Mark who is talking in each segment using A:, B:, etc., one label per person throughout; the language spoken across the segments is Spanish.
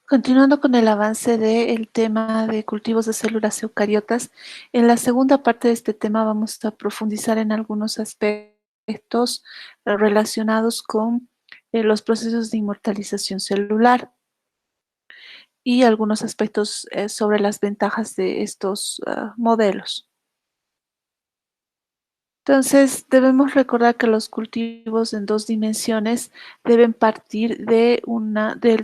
A: Continuando con el avance del tema de cultivos de células eucariotas, en la segunda parte de este tema vamos a profundizar en algunos aspectos relacionados con los procesos de inmortalización celular y algunos aspectos sobre las ventajas de estos modelos. Entonces, debemos recordar que los cultivos en 2 dimensiones deben partir del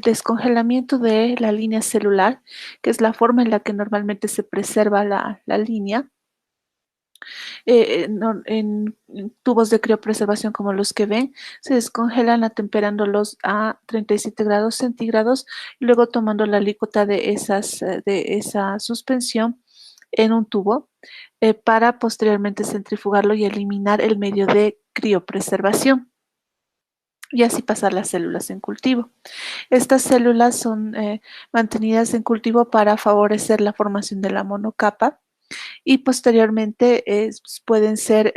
A: descongelamiento de la línea celular, que es la forma en la que normalmente se preserva la línea, en tubos de criopreservación como los que ven, se descongelan temperándolos a 37 grados centígrados y luego tomando la alícuota de esa suspensión en un tubo para posteriormente centrifugarlo y eliminar el medio de criopreservación y así pasar las células en cultivo. Estas células son mantenidas en cultivo para favorecer la formación de la monocapa y posteriormente pueden ser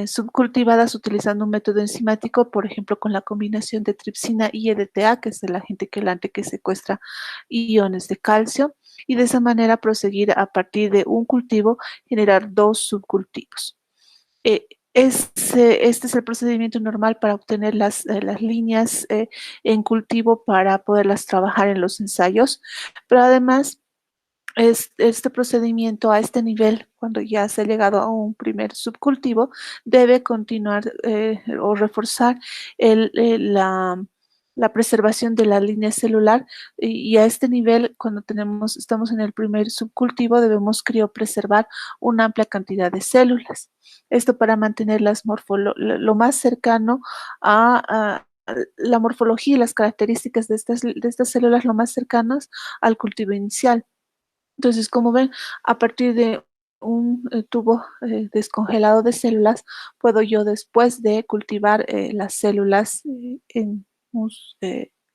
A: subcultivadas utilizando un método enzimático, por ejemplo, con la combinación de tripsina y EDTA, que es el agente quelante que secuestra iones de calcio, y de esa manera proseguir a partir de un cultivo, generar 2 subcultivos. Este es el procedimiento normal para obtener las líneas en cultivo para poderlas trabajar en los ensayos, pero además este procedimiento a este nivel, cuando ya se ha llegado a un primer subcultivo, debe continuar o reforzar la preservación de la línea celular y a este nivel, cuando estamos en el primer subcultivo, debemos criopreservar una amplia cantidad de células. Esto para mantener lo más cercano a la morfología y las características de estas células lo más cercanas al cultivo inicial. Entonces, como ven, a partir de un tubo descongelado de células, puedo yo después de cultivar las células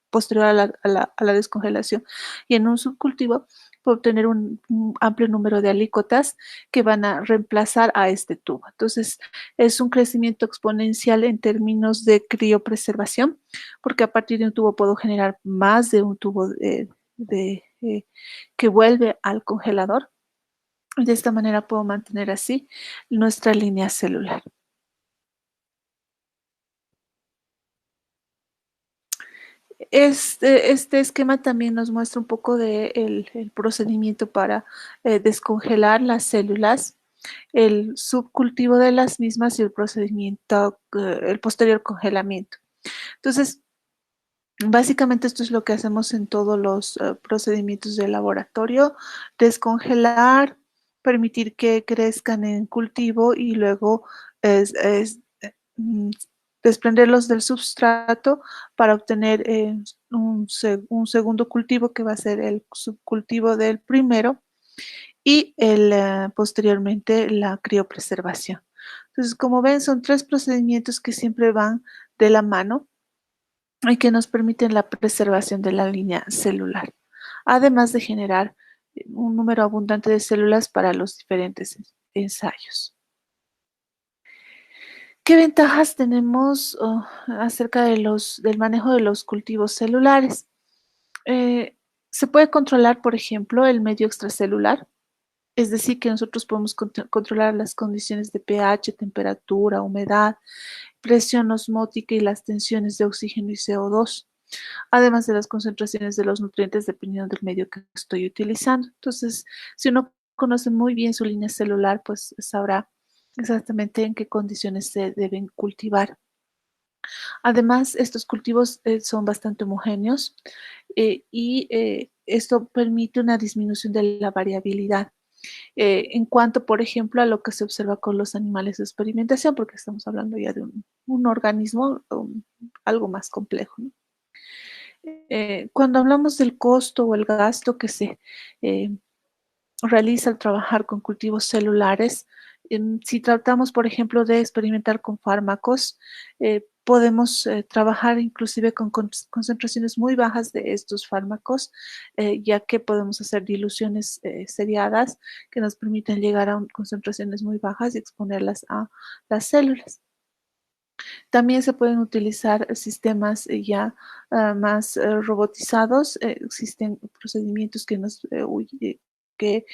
A: posterior a la descongelación y en un subcultivo, puedo obtener un amplio número de alícuotas que van a reemplazar a este tubo. Entonces, es un crecimiento exponencial en términos de criopreservación, porque a partir de un tubo puedo generar más de un tubo que vuelve al congelador. De esta manera puedo mantener así nuestra línea celular. Este esquema también nos muestra un poco de el procedimiento para descongelar las células, el subcultivo de las mismas y el procedimiento, el posterior congelamiento. Entonces, básicamente esto es lo que hacemos en todos los procedimientos de laboratorio: descongelar, permitir que crezcan en cultivo y luego mm, desprenderlos del substrato para obtener un segundo cultivo que va a ser el subcultivo del primero y posteriormente la criopreservación. Entonces, como ven, son 3 procedimientos que siempre van de la mano y que nos permiten la preservación de la línea celular, además de generar un número abundante de células para los diferentes ensayos. ¿Qué ventajas tenemos acerca del manejo de los cultivos celulares? Eh, Se puede controlar, por ejemplo, el medio extracelular, es decir, que nosotros podemos controlar las condiciones de pH, temperatura, humedad, presión osmótica y las tensiones de oxígeno y CO2, además de las concentraciones de los nutrientes dependiendo del medio que estoy utilizando. Entonces, si uno conoce muy bien su línea celular, pues sabrá exactamente en qué condiciones se deben cultivar. Además, estos cultivos son bastante homogéneos y esto permite una disminución de la variabilidad. En cuanto, por ejemplo, a lo que se observa con los animales de experimentación, porque estamos hablando ya de un organismo algo más complejo, ¿no? Cuando hablamos del costo o el gasto que se eh, realiza al trabajar con cultivos celulares, si tratamos, por ejemplo, de experimentar con fármacos, podemos trabajar inclusive con concentraciones muy bajas de estos fármacos, ya que podemos hacer diluciones seriadas que nos permiten llegar a concentraciones muy bajas y exponerlas a las células. También se pueden utilizar sistemas ya más robotizados. Existen procedimientos que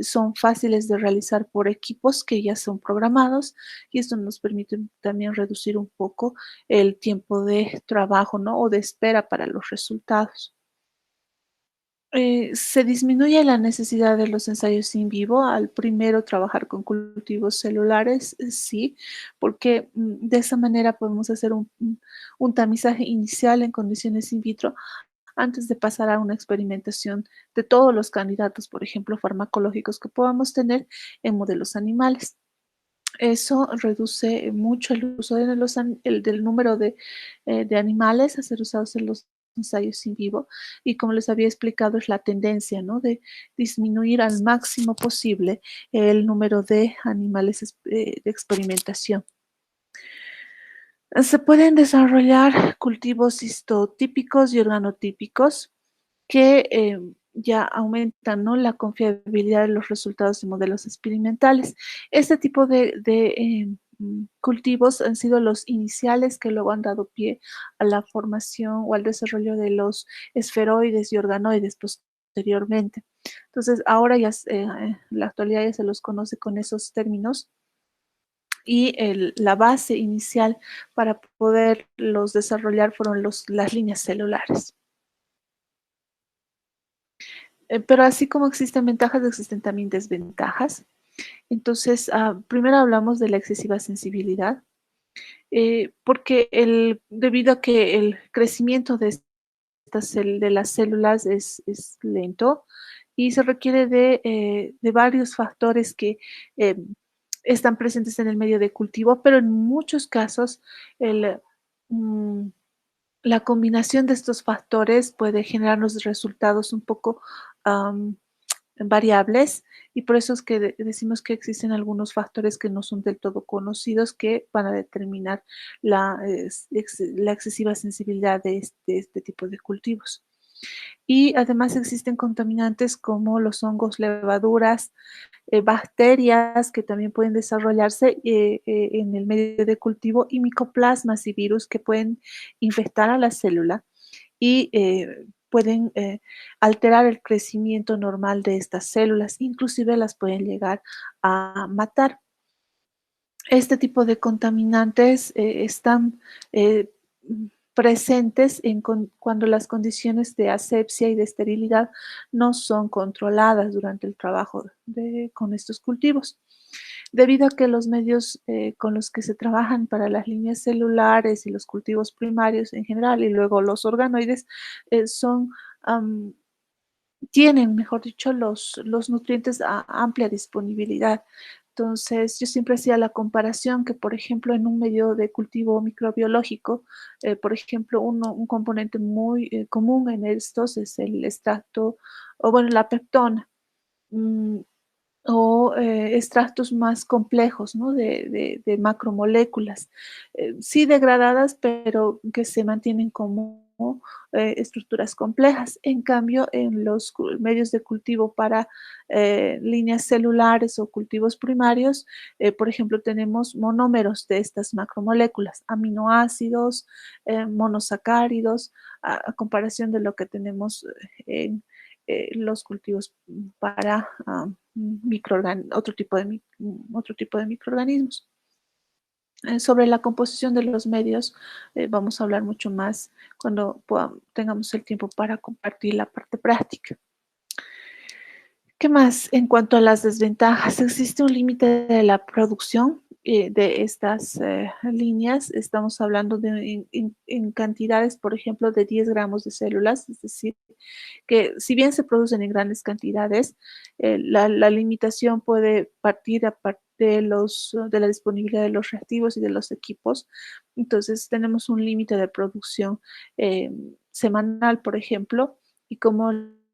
A: son fáciles de realizar por equipos que ya son programados y esto nos permite también reducir un poco el tiempo de trabajo, ¿no? O de espera para los resultados. Se disminuye la necesidad de los ensayos in vivo al primero trabajar con cultivos celulares, sí, porque de esa manera podemos hacer un tamizaje inicial en condiciones in vitro antes de pasar a una experimentación de todos los candidatos, por ejemplo, farmacológicos que podamos tener en modelos animales. Eso reduce mucho el uso de del número de animales a ser usados en los ensayos in vivo y como les había explicado es la tendencia, ¿no? De disminuir al máximo posible el número de animales de experimentación. Se pueden desarrollar cultivos histotípicos y organotípicos que ya aumentan, ¿no? La confiabilidad de los resultados de modelos experimentales. Este tipo de cultivos han sido los iniciales que luego han dado pie a la formación o al desarrollo de los esferoides y organoides posteriormente. Entonces, ahora ya, en la actualidad ya se los conoce con esos términos y la base inicial para poderlos desarrollar fueron las líneas celulares. Pero así como existen ventajas, existen también desventajas. Entonces, primero hablamos de la excesiva sensibilidad, porque debido a que el crecimiento de las células es lento y se requiere de varios factores que eh, están presentes en el medio de cultivo, pero en muchos casos el, mm, la combinación de estos factores puede generarnos resultados un poco variables y por eso es que decimos que existen algunos factores que no son del todo conocidos que van a determinar la excesiva sensibilidad de este tipo de cultivos. Y además existen contaminantes como los hongos, levaduras, bacterias que también pueden desarrollarse en el medio de cultivo y micoplasmas y virus que pueden infectar a la célula y pueden alterar el crecimiento normal de estas células, inclusive las pueden llegar a matar. Este tipo de contaminantes están eh, presentes cuando las condiciones de asepsia y de esterilidad no son controladas durante el trabajo con estos cultivos. Debido a que los medios con los que se trabajan para las líneas celulares y los cultivos primarios en general y luego los organoides son tienen, mejor dicho, los nutrientes a amplia disponibilidad. Entonces, yo siempre hacía la comparación que, por ejemplo, en un medio de cultivo microbiológico, por ejemplo, un componente muy común en estos es el extracto, o bueno, la peptona. Mm, o extractos más complejos, ¿no? De macromoléculas, sí degradadas, pero que se mantienen como estructuras complejas. En cambio, en los medios de cultivo para líneas celulares o cultivos primarios, por ejemplo, tenemos monómeros de estas macromoléculas, aminoácidos, monosacáridos, a comparación de lo que tenemos en los cultivos para otro tipo de microorganismos. Sobre la composición de los medios, vamos a hablar mucho más cuando tengamos el tiempo para compartir la parte práctica. ¿Qué más? En cuanto a las desventajas, existe un límite de la producción de estas líneas. Estamos hablando en cantidades, por ejemplo, de 10 gramos de células, es decir, que si bien se producen en grandes cantidades, la limitación puede partir de la disponibilidad de los reactivos y de los equipos. Entonces, tenemos un límite de producción eh, semanal, por ejemplo, y como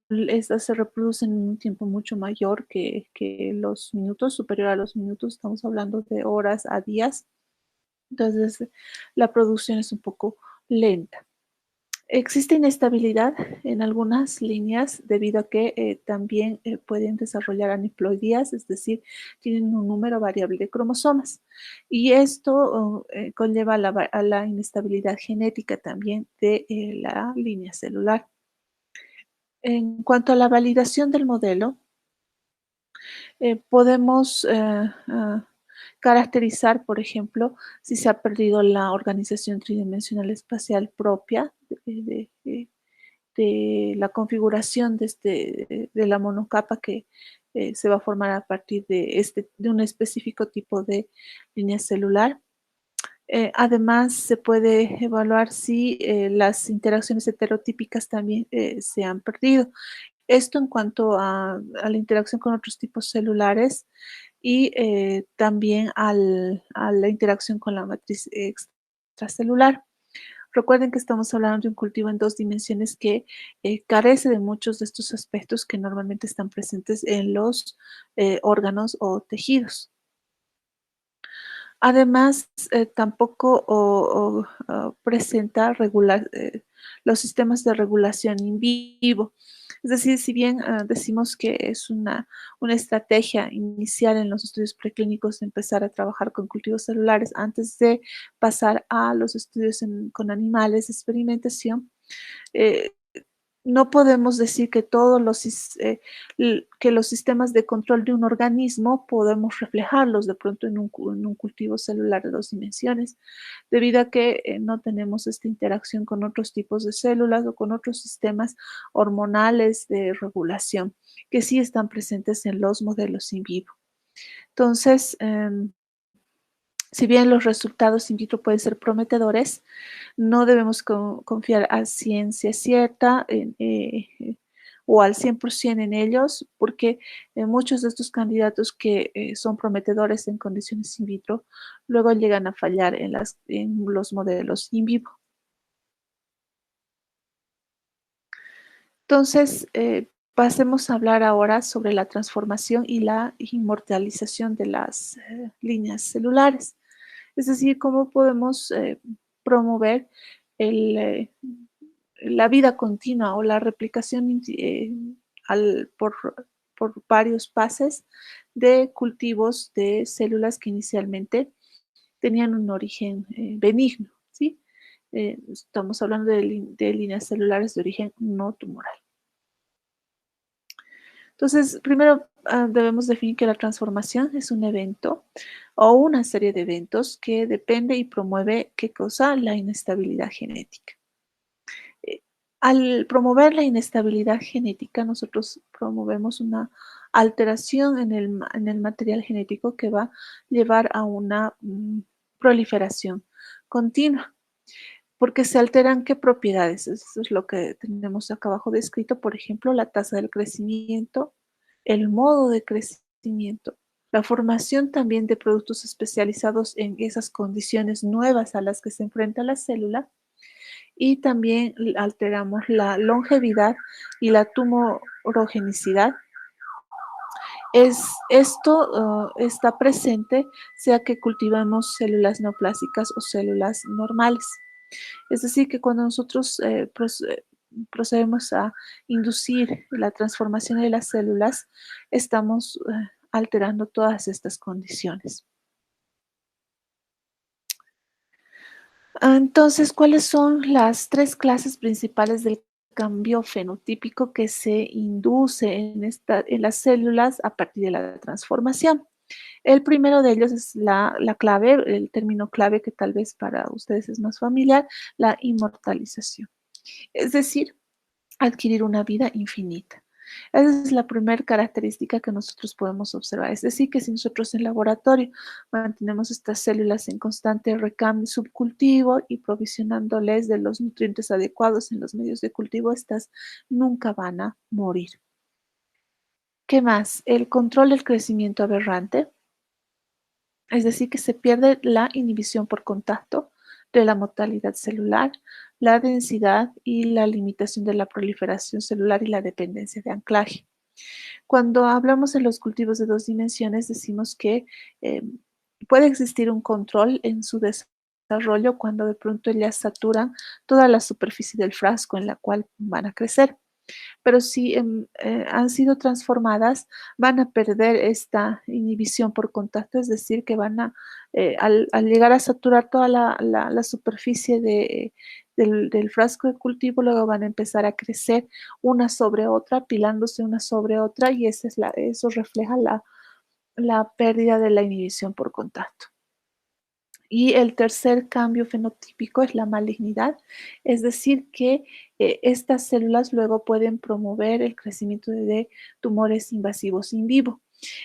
A: estas se reproducen en un tiempo mucho mayor que los minutos, superior a los minutos, estamos hablando de horas a días. Entonces, la producción es un poco lenta. Existe inestabilidad en algunas líneas debido a que también pueden desarrollar aneuploidías, es decir, tienen un número variable de cromosomas. Y esto conlleva a la inestabilidad genética también de la línea celular. En cuanto a la validación del modelo, podemos caracterizar, por ejemplo, si se ha perdido la organización tridimensional espacial propia de la configuración de la monocapa que se va a formar a partir de un específico tipo de línea celular. Además, se puede evaluar si las interacciones heterotípicas también se han perdido. Esto en cuanto a la interacción con otros tipos celulares y también a la interacción con la matriz extracelular. Recuerden que estamos hablando de un cultivo en dos dimensiones que carece de muchos de estos aspectos que normalmente están presentes en los órganos o tejidos. Además, tampoco presenta los sistemas de regulación in vivo. Es decir, si bien decimos que es una estrategia inicial en los estudios preclínicos de empezar a trabajar con cultivos celulares antes de pasar a los estudios con animales de experimentación, eh, no podemos decir que que los sistemas de control de un organismo podemos reflejarlos de pronto en un cultivo celular de dos dimensiones, debido a que no tenemos esta interacción con otros tipos de células o con otros sistemas hormonales de regulación que sí están presentes en los modelos in vivo. Entonces, si bien los resultados in vitro pueden ser prometedores, no debemos confiar a ciencia cierta o al 100% en ellos, porque muchos de estos candidatos que son prometedores en condiciones in vitro, luego llegan a fallar en los modelos in vivo. Entonces, pasemos a hablar ahora sobre la transformación y la inmortalización de las líneas celulares. Es decir, cómo podemos promover el, la vida continua o la replicación al- por, por varios pases de cultivos de células que inicialmente tenían un origen benigno, ¿sí? Estamos hablando de líneas celulares de origen no tumoral. Entonces, primero debemos definir que la transformación es un evento o una serie de eventos que depende y promueve qué cosa, la inestabilidad genética. Eh, Al promover la inestabilidad genética, nosotros promovemos una alteración en el material genético que va a llevar a una proliferación continua. Porque se alteran qué propiedades. Eso es lo que tenemos acá abajo descrito. Por ejemplo, la tasa del crecimiento, el modo de crecimiento, la formación también de productos especializados en esas condiciones nuevas a las que se enfrenta la célula y también alteramos la longevidad y la tumorogenicidad. Esto está presente sea que cultivamos células neoplásicas o células normales. Es decir, que cuando nosotros procedemos a inducir la transformación de las células, estamos alterando todas estas condiciones. Entonces, ¿cuáles son las tres clases principales del cambio fenotípico que se induce en las células a partir de la transformación? El primero de ellos es la clave, el término clave que tal vez para ustedes es más familiar, la inmortalización. Es decir, adquirir una vida infinita. Esa es la primera característica que nosotros podemos observar. Es decir, que si nosotros en laboratorio mantenemos estas células en constante recambio subcultivo y provisionándoles de los nutrientes adecuados en los medios de cultivo, estas nunca van a morir. ¿Qué más? El control del crecimiento aberrante, es decir, que se pierde la inhibición por contacto de la motilidad celular, la densidad y la limitación de la proliferación celular y la dependencia de anclaje. Cuando hablamos de los cultivos de dos dimensiones, decimos que eh, puede existir un control en su desarrollo desarrollo cuando de pronto ellas saturan toda la superficie del frasco en la cual van a crecer. Pero si han sido transformadas, van a perder esta inhibición por contacto, es decir, que van a, al llegar a saturar toda la superficie del frasco de cultivo, luego van a empezar a crecer una sobre otra, apilándose una sobre otra, y eso refleja la pérdida de la inhibición por contacto. Y el tercer cambio fenotípico es la malignidad, es decir, que estas células luego pueden promover el crecimiento de tumores invasivos in vivo.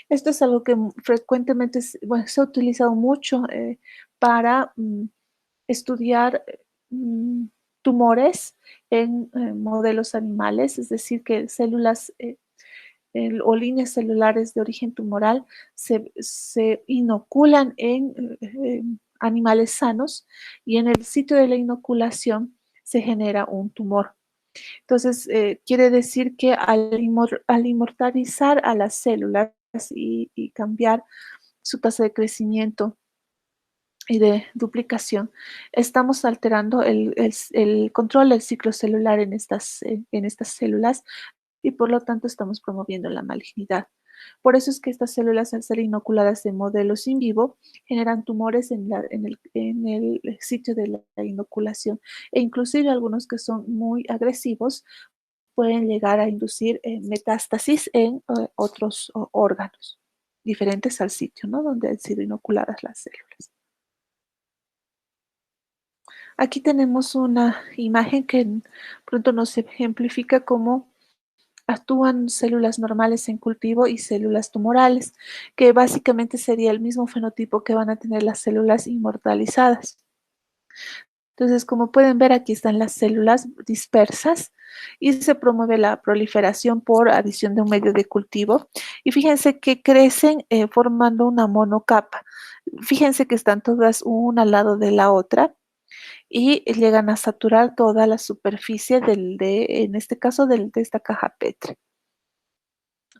A: Esto es algo que frecuentemente se ha utilizado mucho para estudiar mm, tumores en modelos animales, es decir, que células o líneas celulares de origen tumoral se inoculan en animales sanos y en el sitio de la inoculación se genera un tumor. Entonces, quiere decir que al inmortalizar a las células y cambiar su tasa de crecimiento y de duplicación, estamos alterando el control del ciclo celular en estas células y por lo tanto estamos promoviendo la malignidad. Por eso es que estas células, al ser inoculadas de modelos in vivo, generan tumores en el sitio de la inoculación e inclusive algunos que son muy agresivos pueden llegar a inducir metástasis en otros órganos diferentes al sitio, ¿no? Donde han sido inoculadas las células. Aquí tenemos una imagen que pronto nos ejemplifica cómo actúan células normales en cultivo y células tumorales, que básicamente sería el mismo fenotipo que van a tener las células inmortalizadas. Entonces, como pueden ver, aquí están las células dispersas y se promueve la proliferación por adición de un medio de cultivo. Y fíjense que crecen formando una monocapa. Fíjense que están todas una al lado de la otra y llegan a saturar toda la superficie en este caso, de esta caja Petri.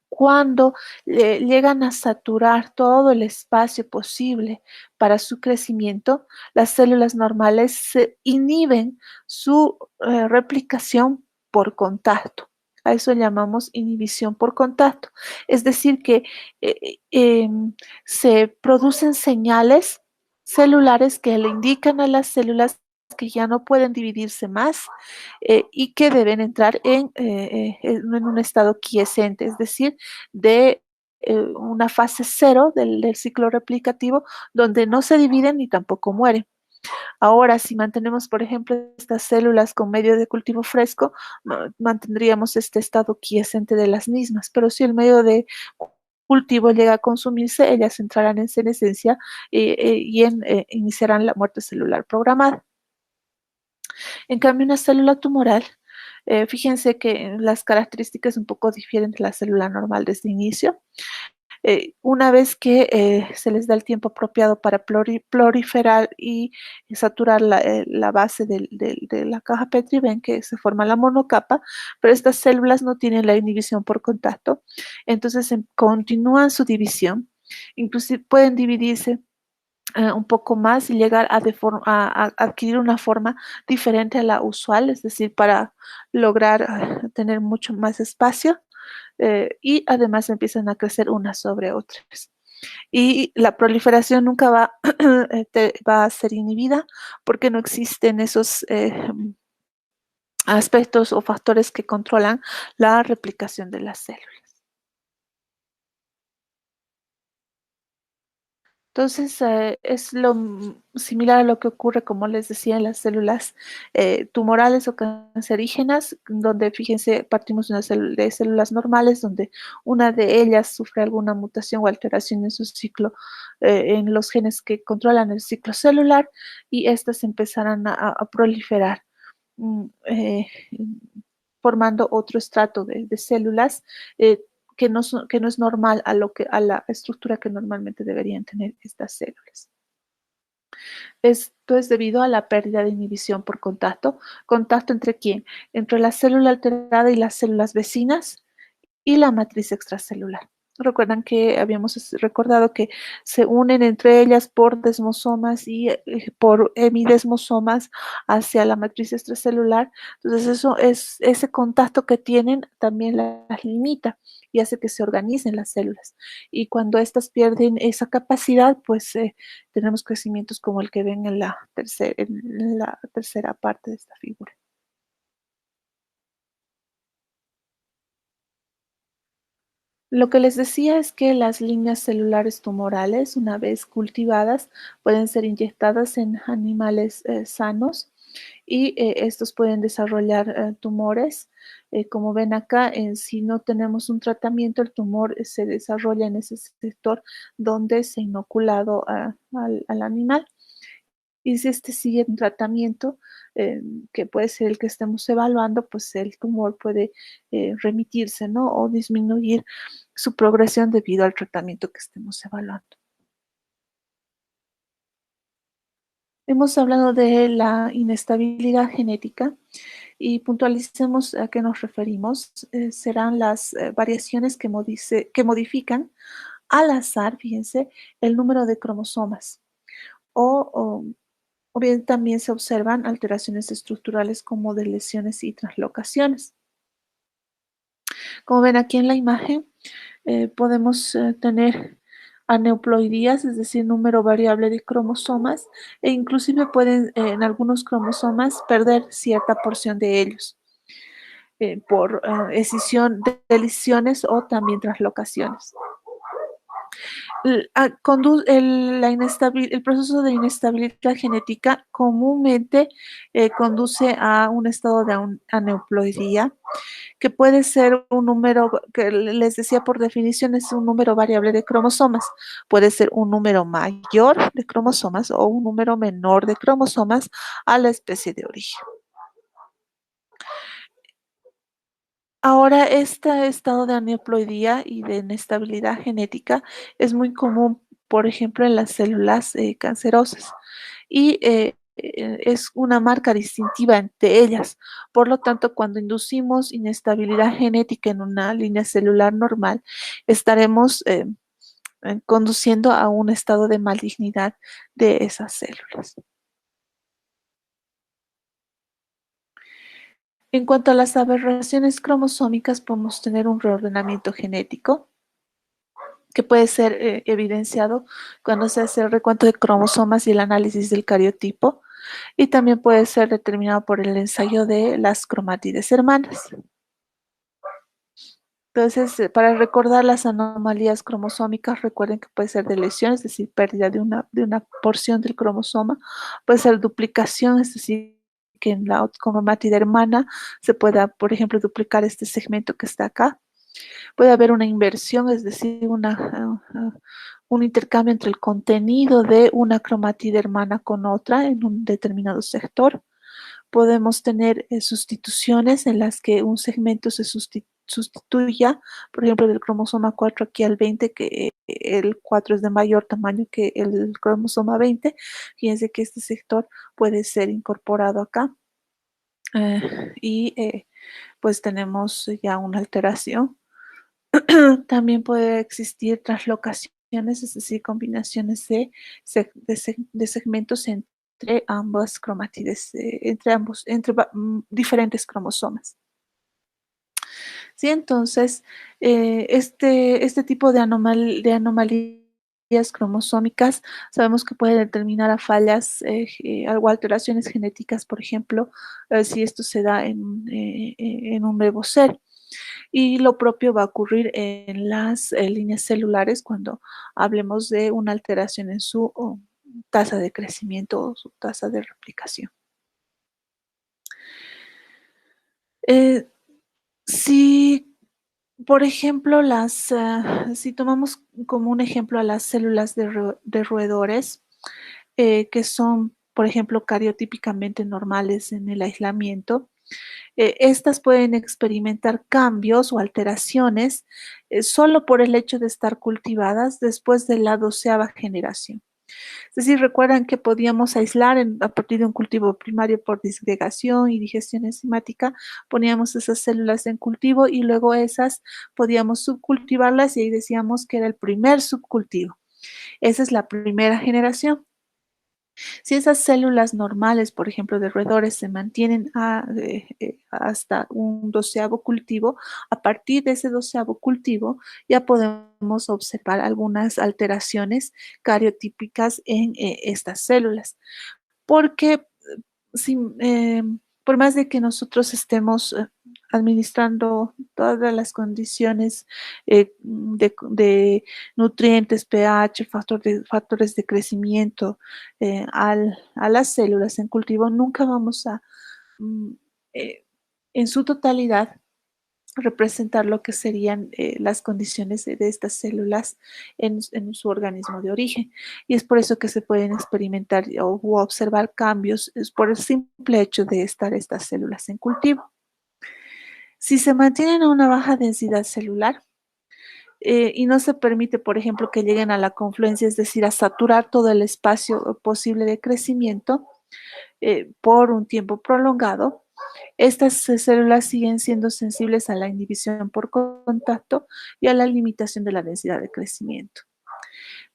A: Cuando llegan a saturar todo el espacio posible para su crecimiento, las células normales se inhiben su replicación por contacto. A eso llamamos inhibición por contacto. Es decir, que se producen señales celulares que le indican a las células que ya no pueden dividirse más y que deben entrar en un estado quiescente, es decir, de una fase cero del ciclo replicativo donde no se dividen ni tampoco mueren. Ahora, si mantenemos, por ejemplo, estas células con medio de cultivo fresco, mantendríamos este estado quiescente de las mismas, pero si el medio de cultivo llega a consumirse, ellas entrarán en senescencia y iniciarán la muerte celular programada. En cambio, una célula tumoral, fíjense que las características un poco difieren de la célula normal desde el inicio. Una vez que se les da el tiempo apropiado para proliferar y saturar la base de la caja Petri, ven que se forma la monocapa, pero estas células no tienen la inhibición por contacto, entonces continúan su división, inclusive pueden dividirse un poco más y llegar a adquirir una forma diferente a la usual, es decir, para lograr tener mucho más espacio y además empiezan a crecer unas sobre otras. Y la proliferación nunca va a ser inhibida porque no existen esos aspectos o factores que controlan la replicación de las células. Entonces, es similar a lo que ocurre, como les decía, en las células tumorales o cancerígenas, donde, fíjense, partimos de células normales, donde una de ellas sufre alguna mutación o alteración en su ciclo, en los genes que controlan el ciclo celular, y estas empezarán a proliferar, mm, eh, formando otro estrato de células que no es normal a la estructura que normalmente deberían tener estas células. Esto es debido a la pérdida de inhibición por contacto. ¿Contacto entre quién? Entre la célula alterada y las células vecinas y la matriz extracelular. Recuerdan que habíamos recordado que se unen entre ellas por desmosomas y por hemidesmosomas hacia la matriz extracelular. Entonces, eso es ese contacto que tienen también las limita y hace que se organicen las células. Y cuando éstas pierden esa capacidad, pues tenemos crecimientos como el que ven en la tercera parte de esta figura. Lo que les decía es que las líneas celulares tumorales, una vez cultivadas, pueden ser inyectadas en animales sanos y estos pueden desarrollar tumores. Como ven acá, si no tenemos un tratamiento, el tumor se desarrolla en ese sector donde se ha inoculado al animal. Y si este sigue un tratamiento, que puede ser el que estemos evaluando, pues el tumor puede remitirse, ¿no? O disminuir su progresión debido al tratamiento que estemos evaluando. Hemos hablado de la inestabilidad genética y puntualicemos a qué nos referimos. Serán las variaciones que modifican al azar, fíjense, el número de cromosomas o o bien también se observan alteraciones estructurales como de lesiones y translocaciones. Como ven aquí en la imagen, podemos tener aneuploidías, es decir, número variable de cromosomas, e inclusive pueden en algunos cromosomas perder cierta porción de ellos por escisión de lesiones o también translocaciones. El proceso de inestabilidad genética comúnmente conduce a un estado de aneuploidía, que puede ser un número, que les decía por definición, es un número variable de cromosomas. Puede ser un número mayor de cromosomas o un número menor de cromosomas a la especie de origen. Ahora, este estado de aneuploidía y de inestabilidad genética es muy común, por ejemplo, en las células cancerosas y es una marca distintiva entre ellas. Por lo tanto, cuando inducimos inestabilidad genética en una línea celular normal, estaremos conduciendo a un estado de malignidad de esas células. En cuanto a las aberraciones cromosómicas, podemos tener un reordenamiento genético que puede ser evidenciado cuando se hace el recuento de cromosomas y el análisis del cariotipo, y también puede ser determinado por el ensayo de las cromátides hermanas. Entonces, para recordar las anomalías cromosómicas, recuerden que puede ser de lesión, es decir, pérdida de una porción del cromosoma, puede ser duplicación, es decir, que en la cromátide hermana se pueda, por ejemplo, duplicar este segmento que está acá. Puede haber una inversión, es decir, un intercambio entre el contenido de una cromatida hermana con otra en un determinado sector. Podemos tener sustituciones en las que un segmento se sustituya, por ejemplo, del cromosoma 4 aquí al 20, que el 4 es de mayor tamaño que el cromosoma 20. Fíjense que este sector puede ser incorporado acá y pues tenemos ya una alteración. También puede existir translocaciones, es decir, combinaciones de segmentos entre ambas cromátides, entre diferentes cromosomas. ¿Sí? Entonces, este tipo de anomalías cromosómicas sabemos que puede determinar a fallas o alteraciones genéticas, por ejemplo, si esto se da en un nuevo ser. Y lo propio va a ocurrir en las líneas celulares cuando hablemos de una alteración en su tasa de crecimiento o su tasa de replicación. Eh, si, por ejemplo, si tomamos como un ejemplo a las células de roedores, que son, por ejemplo, cariotípicamente normales en el aislamiento, estas pueden experimentar cambios o alteraciones solo por el hecho de estar cultivadas después de la 12ª generación. Es decir, recuerdan que podíamos aislar a partir de un cultivo primario por disgregación y digestión enzimática, poníamos esas células en cultivo y luego esas podíamos subcultivarlas y ahí decíamos que era el primer subcultivo. Esa es la primera generación. Si esas células normales, por ejemplo, de roedores, se mantienen hasta un doceavo cultivo, a partir de ese doceavo cultivo ya podemos observar algunas alteraciones cariotípicas en estas células. Porque si, por más de que nosotros estemos administrando todas las condiciones de nutrientes, pH, factores de crecimiento a las células en cultivo, nunca vamos a, mm, eh, en su totalidad, representar lo que serían las condiciones de estas células en su organismo de origen. Y es por eso que se pueden experimentar o observar cambios, es por el simple hecho de estar estas células en cultivo. Si se mantienen a una baja densidad celular y no se permite, por ejemplo, que lleguen a la confluencia, es decir, a saturar todo el espacio posible de crecimiento por un tiempo prolongado, estas células siguen siendo sensibles a la inhibición por contacto y a la limitación de la densidad de crecimiento.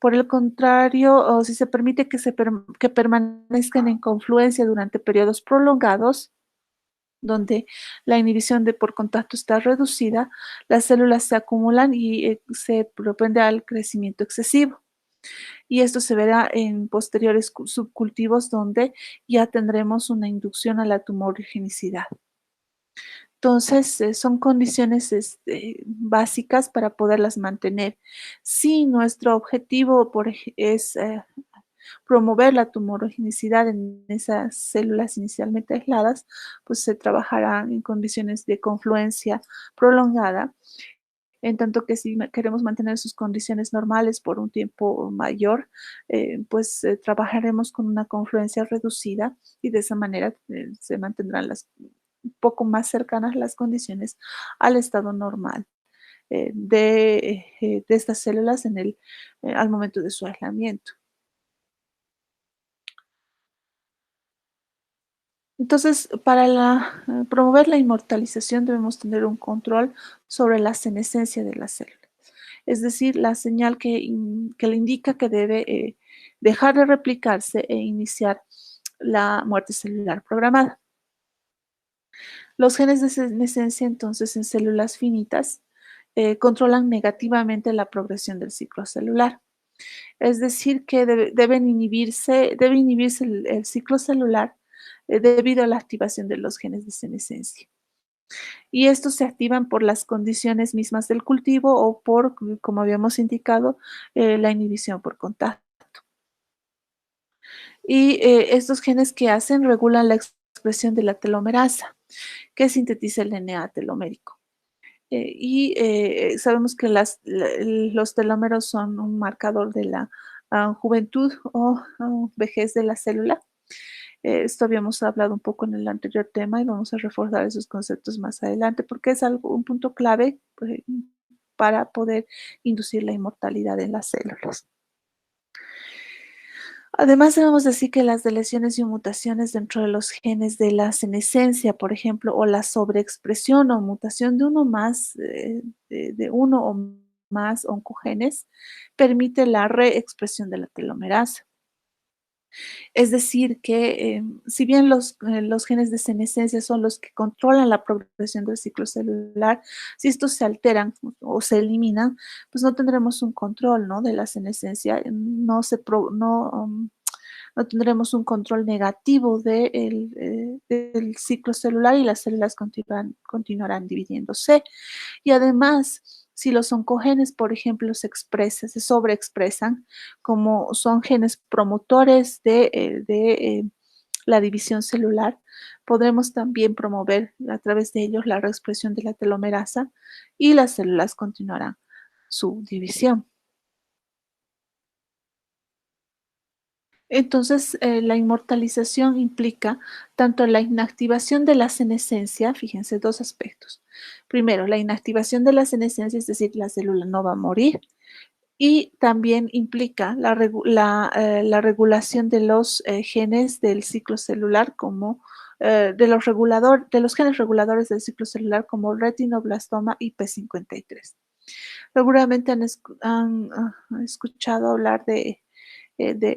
A: Por el contrario, o si se permite que permanezcan en confluencia durante periodos prolongados, donde la inhibición por contacto está reducida, las células se acumulan y se propende al crecimiento excesivo. Y esto se verá en posteriores subcultivos donde ya tendremos una inducción a la tumorigenicidad. Entonces, son condiciones básicas para poderlas mantener. Si nuestro objetivo es promover la tumorigenicidad en esas células inicialmente aisladas, pues se trabajará en condiciones de confluencia prolongada, en tanto que si queremos mantener sus condiciones normales por un tiempo mayor, pues trabajaremos con una confluencia reducida y de esa manera se mantendrán un poco más cercanas las condiciones al estado normal de estas células al momento de su aislamiento. Entonces, para promover la inmortalización debemos tener un control sobre la senescencia de la célula, es decir, la señal que le indica que debe dejar de replicarse e iniciar la muerte celular programada. Los genes de senescencia, entonces, en células finitas, controlan negativamente la progresión del ciclo celular. Es decir, que debe inhibirse el ciclo celular debido a la activación de los genes de senescencia. Y estos se activan por las condiciones mismas del cultivo o por, como habíamos indicado, la inhibición por contacto. Y estos genes que hacen regulan la expresión de la telomerasa, que sintetiza el DNA telomérico. Sabemos que los telómeros son un marcador de la juventud o vejez de la célula. Esto habíamos hablado un poco en el anterior tema y vamos a reforzar esos conceptos más adelante porque es un punto clave pues, para poder inducir la inmortalidad en las células. Además, debemos decir que las deleciones y mutaciones dentro de los genes de la senescencia, por ejemplo, o la sobreexpresión o mutación de uno o más oncogenes, permite la reexpresión de la telomerasa. Es decir, que si bien los genes de senescencia son los que controlan la progresión del ciclo celular, si estos se alteran o se eliminan, pues no tendremos un control, ¿no?, de la senescencia, no tendremos un control negativo del ciclo celular y las células continuarán dividiéndose. Y además, si los oncogenes, por ejemplo, se sobreexpresan, como son genes promotores de la división celular, podremos también promover a través de ellos la reexpresión de la telomerasa y las células continuarán su división. Entonces, la inmortalización implica tanto la inactivación de la senescencia, fíjense, dos aspectos. Primero, la inactivación de la senescencia, es decir, la célula no va a morir, y también implica la regulación de los genes del ciclo celular como de los genes reguladores del ciclo celular como retinoblastoma y P53. Seguramente han escuchado hablar de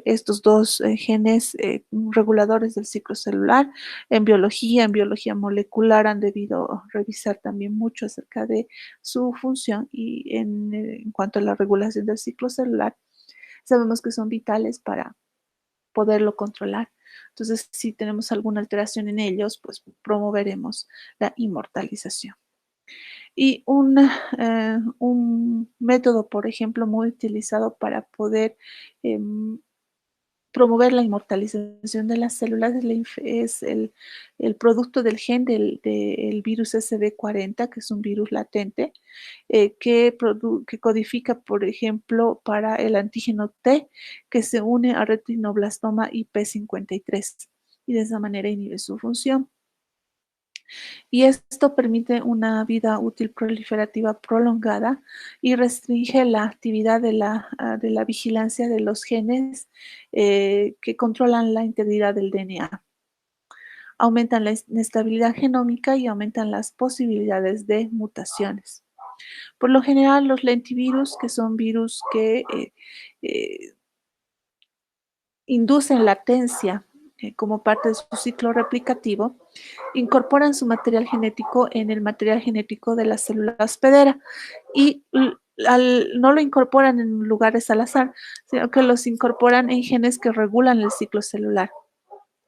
A: estos dos genes reguladores del ciclo celular. En biología molecular han debido revisar también mucho acerca de su función y en cuanto a la regulación del ciclo celular, sabemos que son vitales para poderlo controlar. Entonces, si tenemos alguna alteración en ellos, pues promoveremos la inmortalización. Y un método, por ejemplo, muy utilizado para poder promover la inmortalización de las células es el producto del gen del virus SB40, que es un virus latente, que codifica, por ejemplo, para el antígeno T, que se une a retinoblastoma IP53 y de esa manera inhibe su función. Y esto permite una vida útil proliferativa prolongada y restringe la actividad de la vigilancia de los genes que controlan la integridad del DNA. Aumentan la inestabilidad genómica y aumentan las posibilidades de mutaciones. Por lo general, los lentivirus, que son virus que eh, inducen latencia como parte de su ciclo replicativo, incorporan su material genético en el material genético de la célula hospedera y no lo incorporan en lugares al azar, sino que los incorporan en genes que regulan el ciclo celular.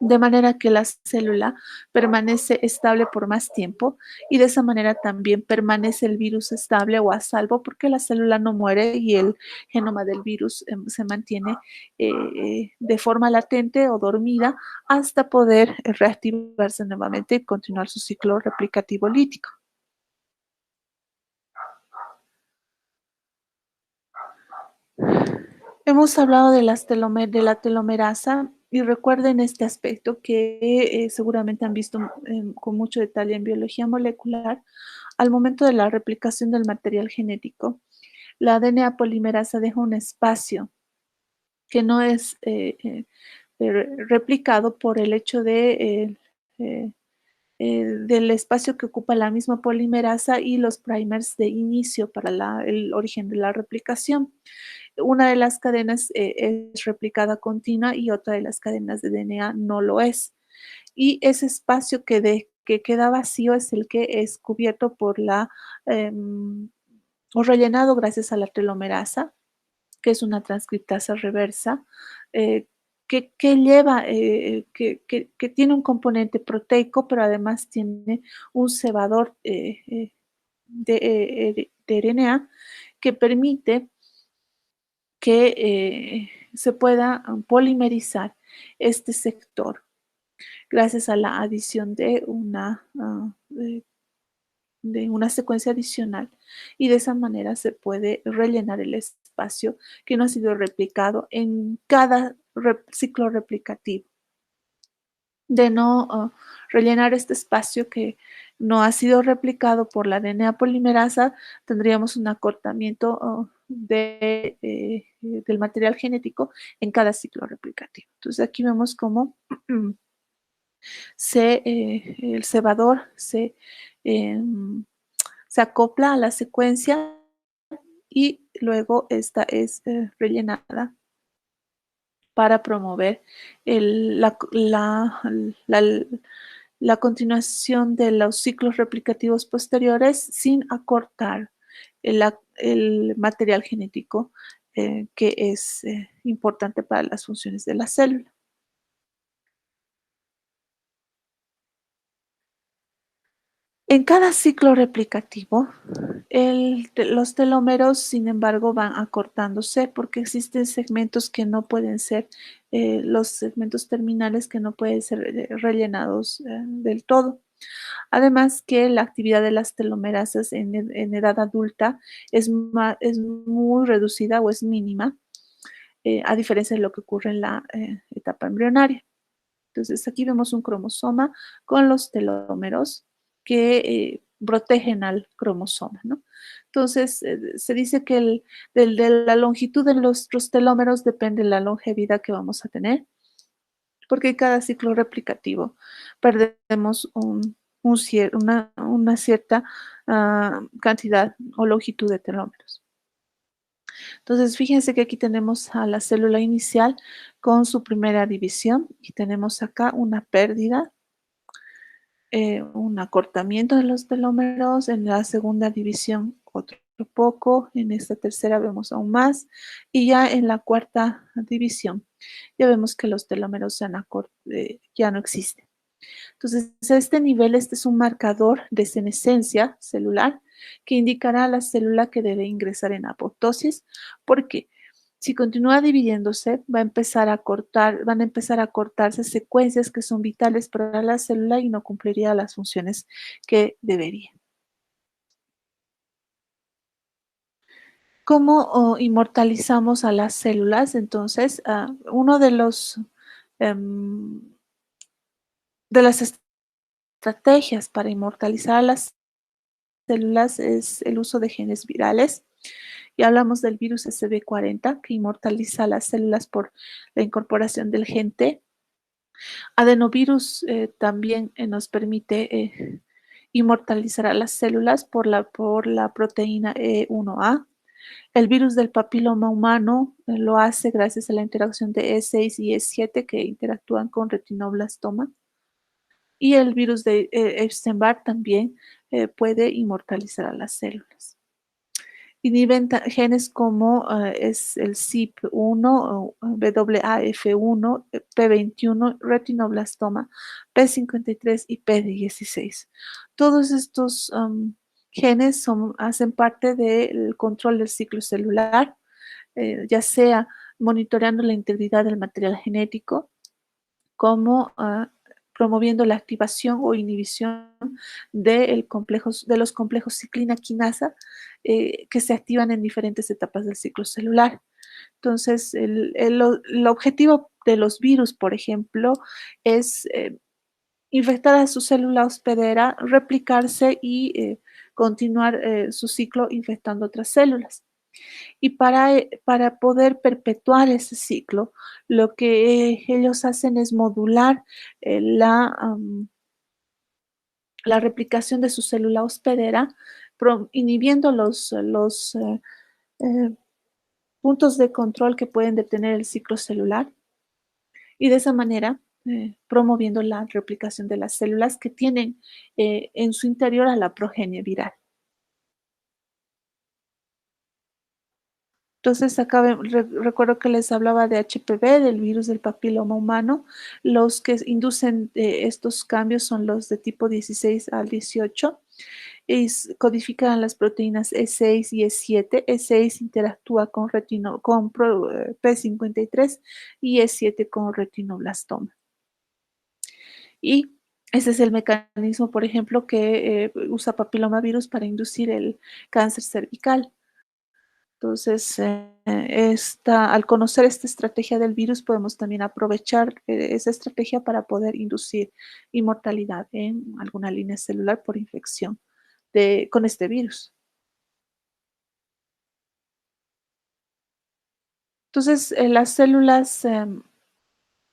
A: De manera que la célula permanece estable por más tiempo y de esa manera también permanece el virus estable o a salvo porque la célula no muere y el genoma del virus se mantiene de forma latente o dormida hasta poder reactivarse nuevamente y continuar su ciclo replicativo lítico. Hemos hablado de la telomerasa y recuerden este aspecto que seguramente han visto con mucho detalle en biología molecular. Al momento de la replicación del material genético, la DNA polimerasa deja un espacio que no es replicado por el hecho eh, del espacio que ocupa la misma polimerasa y los primers de inicio para el origen de la replicación. Una de las cadenas es replicada continua y otra de las cadenas de DNA no lo es. Y ese espacio que queda vacío es el que es cubierto por o rellenado gracias a la telomerasa, que es una transcriptasa reversa, eh, que lleva, que tiene un componente proteico, pero además tiene un cebador de RNA que permite que se pueda polimerizar este sector gracias a la adición de una secuencia adicional y de esa manera se puede rellenar el espacio que no ha sido replicado en cada ciclo replicativo. De no rellenar este espacio que no ha sido replicado por la DNA polimerasa, tendríamos un acortamiento del material genético en cada ciclo replicativo. Entonces aquí vemos cómo el cebador se acopla a la secuencia y luego esta es rellenada para promover la continuación de los ciclos replicativos posteriores sin acortar el material genético que es importante para las funciones de la célula. En cada ciclo replicativo, los telómeros, sin embargo, van acortándose porque existen segmentos que no pueden ser, los segmentos terminales que no pueden ser rellenados del todo. Además que la actividad de las telomerasas en edad adulta es muy reducida o es mínima, a diferencia de lo que ocurre en la etapa embrionaria. Entonces aquí vemos un cromosoma con los telómeros que protegen al cromosoma, ¿no? Entonces, se dice que de la longitud de los telómeros depende la longevidad que vamos a tener, porque en cada ciclo replicativo perdemos una cierta cantidad o longitud de telómeros. Entonces, fíjense que aquí tenemos a la célula inicial con su primera división y tenemos acá una pérdida, un acortamiento de los telómeros. En la segunda división otro poco, en esta tercera vemos aún más y ya en la cuarta división ya vemos que los telómeros ya no existen. Entonces, a este nivel, este es un marcador de senescencia celular que indicará a la célula que debe ingresar en apoptosis, porque si continúa dividiéndose, van a empezar a cortarse secuencias que son vitales para la célula y no cumpliría las funciones que debería. ¿Cómo inmortalizamos a las células? Entonces, uno em, de las estrategias para inmortalizar a las células es el uso de genes virales. Y hablamos del virus SB40 que inmortaliza las células por la incorporación del gen T. Adenovirus también nos permite inmortalizar a las células por la proteína E1A. El virus del papiloma humano lo hace gracias a la interacción de E6 y E7 que interactúan con retinoblastoma. Y el virus de Epstein-Barr también puede inmortalizar a las células. Inhiben genes como es el CYP1, WAF1, P21, retinoblastoma, P53 y P16. Todos estos genes hacen parte del control del ciclo celular, ya sea monitoreando la integridad del material genético, como promoviendo la activación o inhibición de los complejos ciclina-quinasa que se activan en diferentes etapas del ciclo celular. Entonces, el objetivo de los virus, por ejemplo, es infectar a su célula hospedera, replicarse y continuar su ciclo infectando otras células. Y para poder perpetuar ese ciclo, lo que ellos hacen es modular la replicación de su célula hospedera, inhibiendo los eh, puntos de control que pueden detener el ciclo celular y de esa manera promoviendo la replicación de las células que tienen en su interior a la progenie viral. Entonces, acá recuerdo que les hablaba de HPV, del virus del papiloma humano. Los que inducen estos cambios son los de tipo 16 al 18 y codifican las proteínas E6 y E7. E6 interactúa con P53 y E7 con retinoblastoma. Y ese es el mecanismo, por ejemplo, que usa papilomavirus para inducir el cáncer cervical. Entonces, al conocer esta estrategia del virus, podemos también aprovechar esa estrategia para poder inducir inmortalidad en alguna línea celular por infección con este virus. Entonces, las células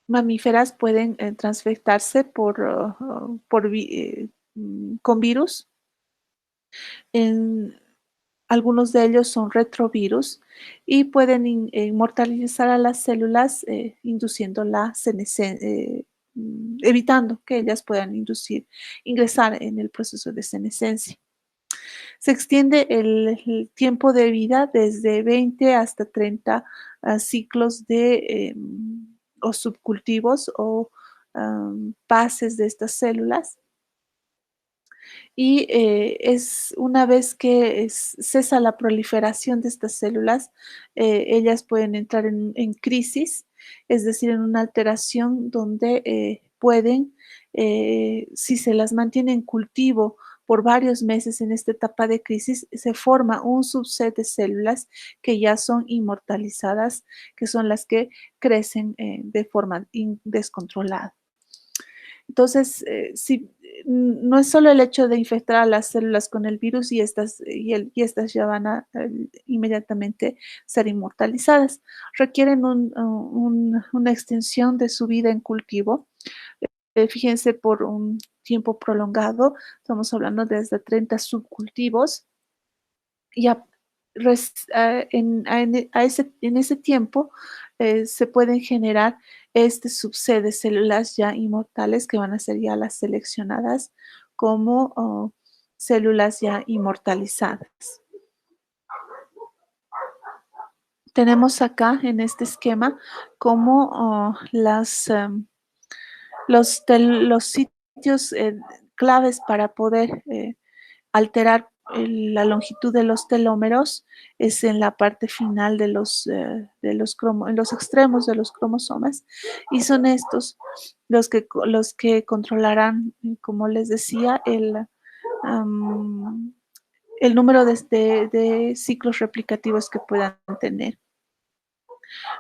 A: mamíferas pueden transfectarse con virus. Algunos de ellos son retrovirus y pueden inmortalizar a las células induciendo evitando que ellas puedan ingresar en el proceso de senescencia. Se extiende el tiempo de vida desde 20 hasta 30 ciclos o subcultivos o pases de estas células. Y es una vez que cesa la proliferación de estas células, ellas pueden entrar en crisis, es decir, en una alteración donde pueden, si se las mantiene en cultivo por varios meses en esta etapa de crisis, se forma un subset de células que ya son inmortalizadas, que son las que crecen de forma descontrolada. Entonces, si no es solo el hecho de infectar a las células con el virus y estas ya van a inmediatamente ser inmortalizadas. Requieren una extensión de su vida en cultivo. Fíjense, por un tiempo prolongado, estamos hablando de desde 30 subcultivos, y en ese tiempo se pueden generar este subset de células ya inmortales, que van a ser ya las seleccionadas como células ya inmortalizadas. Tenemos acá en este esquema como los sitios claves para poder alterar la longitud de los telómeros es en la parte final de en los extremos de los cromosomas, y son estos los que controlarán, como les decía, el número de ciclos replicativos que puedan tener.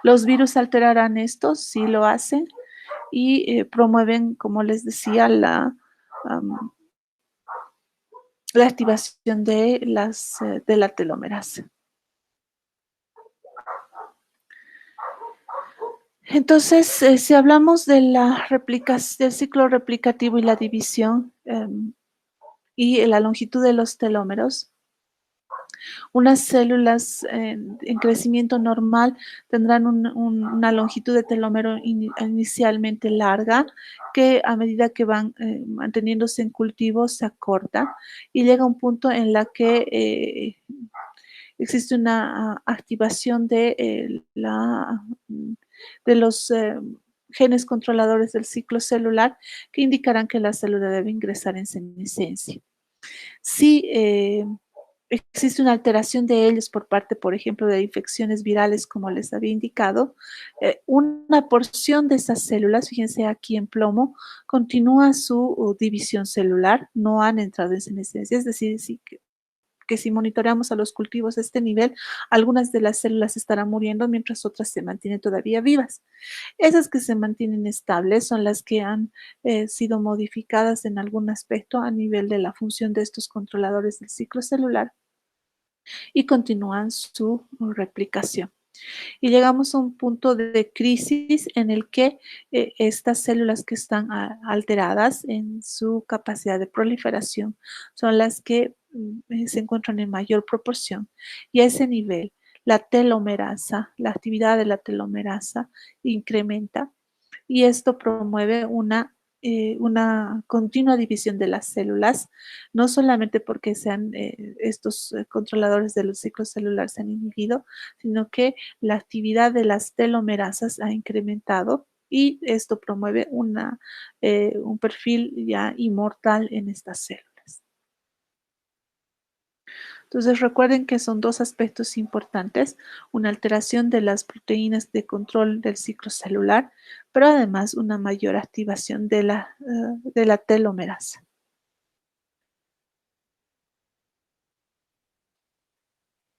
A: Los virus alterarán esto, sí lo hacen, y promueven, como les decía, la activación de la telomerasa. Entonces, si hablamos de del ciclo replicativo y la división y la longitud de los telómeros, unas células en crecimiento normal tendrán una longitud de telómero inicialmente larga, que a medida que van manteniéndose en cultivo se acorta, y llega un punto en la que existe una activación de los genes controladores del ciclo celular, que indicarán que la célula debe ingresar en senescencia. Si existe una alteración de ellos por parte, por ejemplo, de infecciones virales, como les había indicado, una porción de esas células, fíjense aquí en plomo, continúa su división celular, no han entrado en senescencia. Es decir, que si monitoreamos a los cultivos a este nivel, algunas de las células estarán muriendo mientras otras se mantienen todavía vivas. Esas que se mantienen estables son las que han sido modificadas en algún aspecto a nivel de la función de estos controladores del ciclo celular, y continúan su replicación. Y llegamos a un punto de crisis en el que estas células que están alteradas en su capacidad de proliferación son las que se encuentran en mayor proporción. Y a ese nivel, la telomerasa, la actividad de la telomerasa incrementa, y esto promueve una continua división de las células, no solamente porque estos controladores de los ciclos celulares se han inhibido, sino que la actividad de las telomerasas ha incrementado, y esto promueve un perfil ya inmortal en estas células. Entonces recuerden que son dos aspectos importantes: una alteración de las proteínas de control del ciclo celular, pero además una mayor activación de la telomerasa.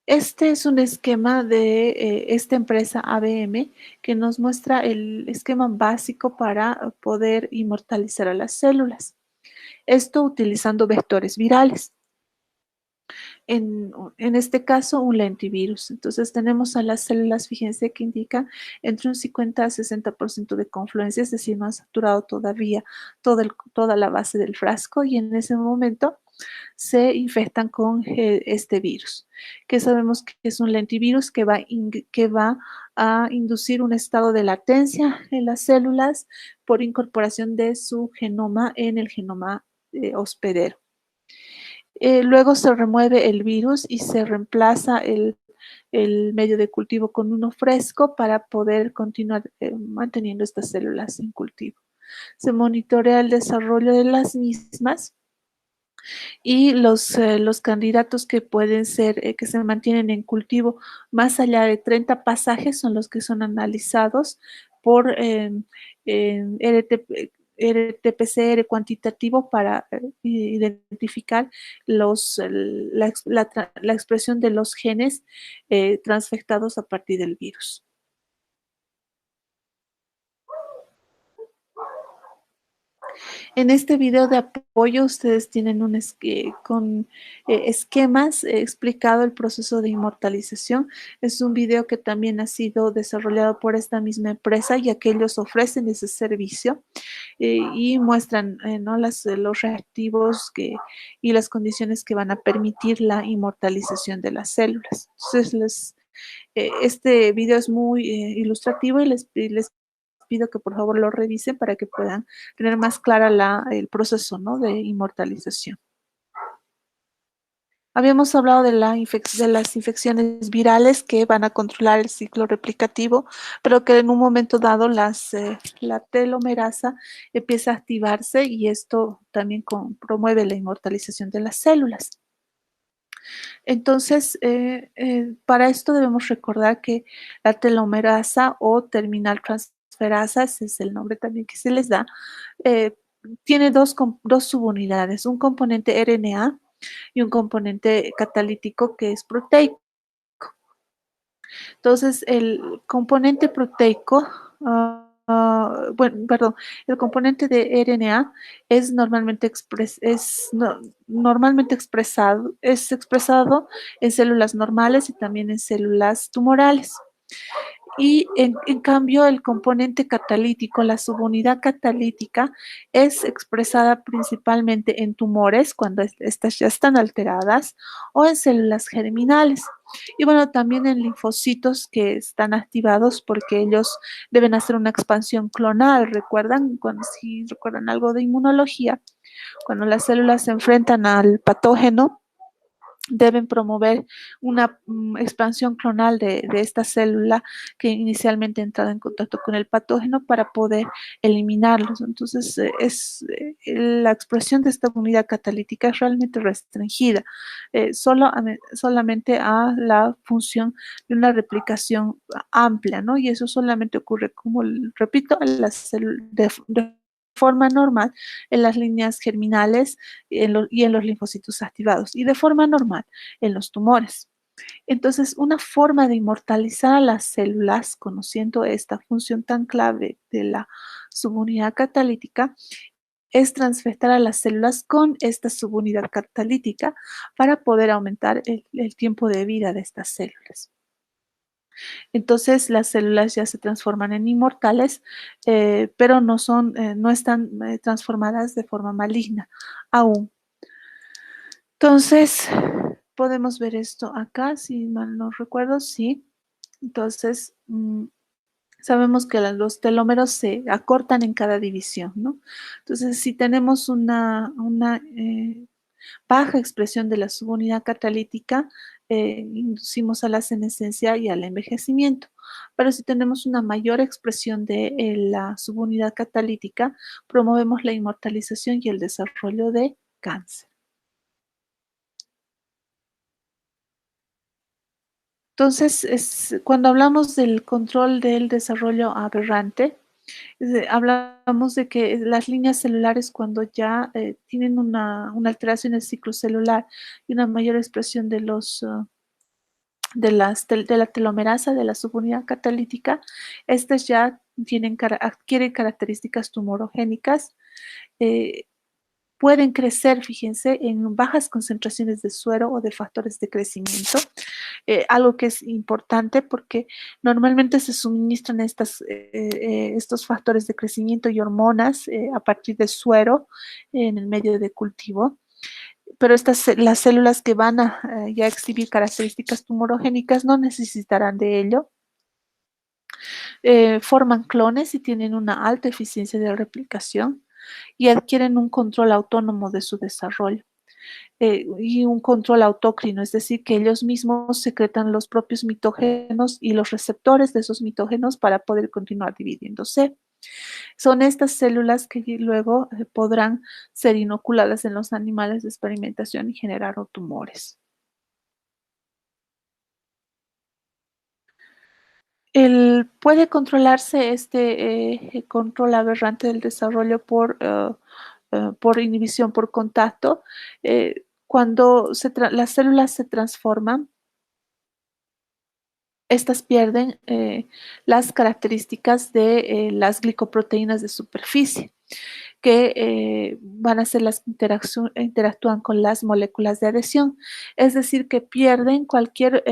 A: Este es un esquema de esta empresa ABM, que nos muestra el esquema básico para poder inmortalizar a las células. Esto utilizando vectores virales. En este caso, un lentivirus. Entonces tenemos a las células, fíjense, que indican entre un 50 a 60% de confluencia, es decir, no han saturado todavía toda la base del frasco, y en ese momento se infectan con este virus, que sabemos que es un lentivirus que va a inducir un estado de latencia en las células por incorporación de su genoma en el genoma hospedero. Luego se remueve el virus y se reemplaza el medio de cultivo con uno fresco para poder continuar manteniendo estas células en cultivo. Se monitorea el desarrollo de las mismas, y los candidatos que pueden ser, que se mantienen en cultivo más allá de 30 pasajes, son los que son analizados por RT-PCR cuantitativo para identificar la expresión de los genes transfectados a partir del virus. En este video de apoyo apoyo ustedes tienen con esquemas explicado el proceso de inmortalización. Es un video que también ha sido desarrollado por esta misma empresa, ya que ellos ofrecen ese servicio y muestran ¿no? Los reactivos y las condiciones que van a permitir la inmortalización de las células. Entonces, este video es muy ilustrativo y les pido que por favor lo revisen para que puedan tener más clara el proceso, ¿no? de inmortalización. Habíamos hablado de las infecciones virales que van a controlar el ciclo replicativo, pero que en un momento dado la telomerasa empieza a activarse y esto también promueve la inmortalización de las células. Entonces, para esto debemos recordar que la telomerasa o terminal transferasa, ese es el nombre también que se les da, eh, tiene dos subunidades, un componente RNA y un componente catalítico que es proteico. Entonces, el componente proteico, bueno, perdón, el componente de RNA es normalmente expresado en células normales y también en células tumorales. Y en cambio, el componente catalítico, la subunidad catalítica, es expresada principalmente en tumores cuando estas ya están alteradas o en células germinales. Y bueno, también en linfocitos que están activados porque ellos deben hacer una expansión clonal. ¿Recuerdan? Si recuerdan algo de inmunología, cuando las células se enfrentan al patógeno, deben promover una expansión clonal de esta célula que inicialmente ha entrado en contacto con el patógeno para poder eliminarlos. Entonces, la expresión de esta unidad catalítica es realmente restringida, solamente a la función de una replicación amplia, ¿no? Y eso solamente ocurre, como repito, en las células de forma normal en las líneas germinales y en los linfocitos activados y de forma normal en los tumores. Entonces, una forma de inmortalizar a las células, conociendo esta función tan clave de la subunidad catalítica, es transfectar a las células con esta subunidad catalítica para poder aumentar el tiempo de vida de estas células. Entonces las células ya se transforman en inmortales, pero no están transformadas de forma maligna aún. Entonces, podemos ver esto acá, si mal no recuerdo, sí. Entonces, sabemos que los telómeros se acortan en cada división, ¿no? Entonces, si tenemos una baja expresión de la subunidad catalítica, inducimos a la senescencia y al envejecimiento. Pero si tenemos una mayor expresión de la subunidad catalítica, promovemos la inmortalización y el desarrollo de cáncer. Entonces, cuando hablamos del control del desarrollo aberrante, hablamos de que las líneas celulares cuando ya tienen una alteración del ciclo celular y una mayor expresión de la telomerasa, de la subunidad catalítica, estas ya adquieren características tumorogénicas, eh, pueden crecer, fíjense, en bajas concentraciones de suero o de factores de crecimiento, algo que es importante porque normalmente se suministran estos factores de crecimiento y hormonas a partir de suero en el medio de cultivo, pero las células que van a ya exhibir características tumorogénicas no necesitarán de ello. Forman clones y tienen una alta eficiencia de replicación y adquieren un control autónomo de su desarrollo. Y un control autócrino, es decir, que ellos mismos secretan los propios mitógenos y los receptores de esos mitógenos para poder continuar dividiéndose. Son estas células que luego podrán ser inoculadas en los animales de experimentación y generar tumores. Puede controlarse este control aberrante del desarrollo por inhibición por contacto. Cuando las células se transforman, estas pierden las características de las glicoproteínas de superficie. que van a ser las que interactúan con las moléculas de adhesión, es decir, que pierden cualquier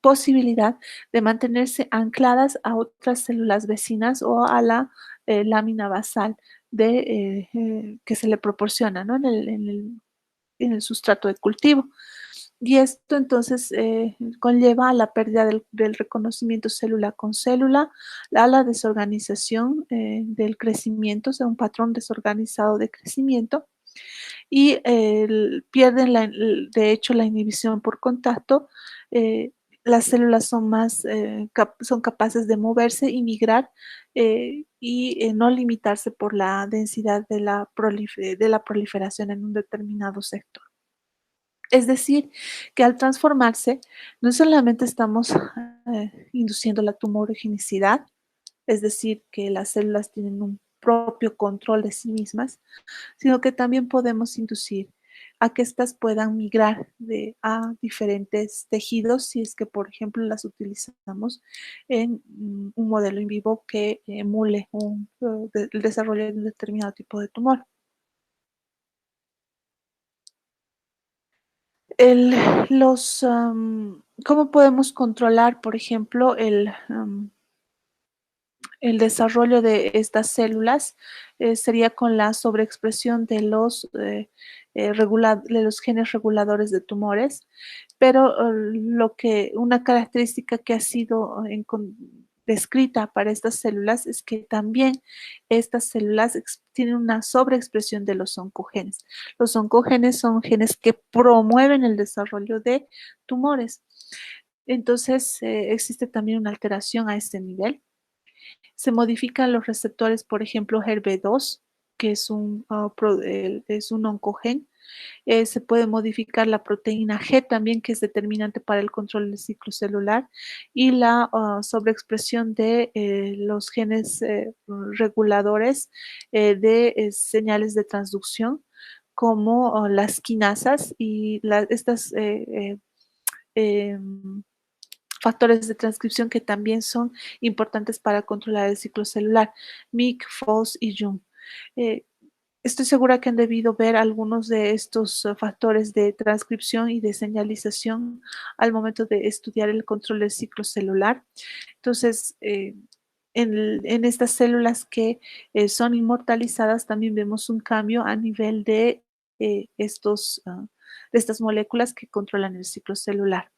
A: posibilidad de mantenerse ancladas a otras células vecinas o a la lámina basal que se le proporciona, ¿no? En el sustrato de cultivo. Y esto entonces conlleva a la pérdida del reconocimiento célula con célula, a la desorganización del crecimiento, o sea, un patrón desorganizado de crecimiento, y pierden, de hecho, la inhibición por contacto. eh, las células son más, son capaces de moverse y migrar y no limitarse por la densidad de la proliferación en un determinado sector. Es decir, que al transformarse, no solamente estamos induciendo la tumorigenicidad, es decir, que las células tienen un propio control de sí mismas, sino que también podemos inducir a que éstas puedan migrar a diferentes tejidos si es que, por ejemplo, las utilizamos en un modelo in vivo que emule el desarrollo de un determinado tipo de tumor. El, ¿Cómo podemos controlar, por ejemplo, el desarrollo de estas células? Sería con la sobreexpresión de de los genes reguladores de tumores, pero una característica que ha sido descrita para estas células es que también estas células tienen una sobreexpresión de los oncogenes. Los oncogenes son genes que promueven el desarrollo de tumores. Entonces, existe también una alteración a este nivel. Se modifican los receptores, por ejemplo, HERB2, que es es un oncogen. Se puede modificar la proteína G también, que es determinante para el control del ciclo celular, y la sobreexpresión de los genes reguladores de señales de transducción, como las quinasas y estas em, factores de transcripción que también son importantes para controlar el ciclo celular, MYC, FOS y JUN. Eh, Estoy segura que han debido ver algunos de estos factores de transcripción y de señalización al momento de estudiar el control del ciclo celular. Entonces, en estas células que son inmortalizadas también vemos un cambio a nivel de, de estas moléculas que controlan el ciclo celular.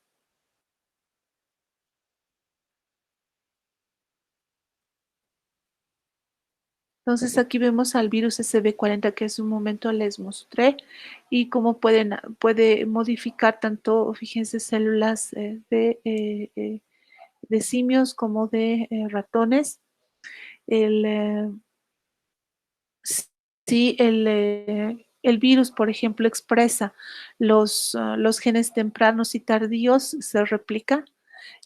A: Entonces aquí vemos al virus SB40 que hace un momento les mostré y cómo puede modificar tanto, fíjense, células de simios como de ratones. El, sí, el virus, por ejemplo, expresa los genes tempranos y tardíos, se replica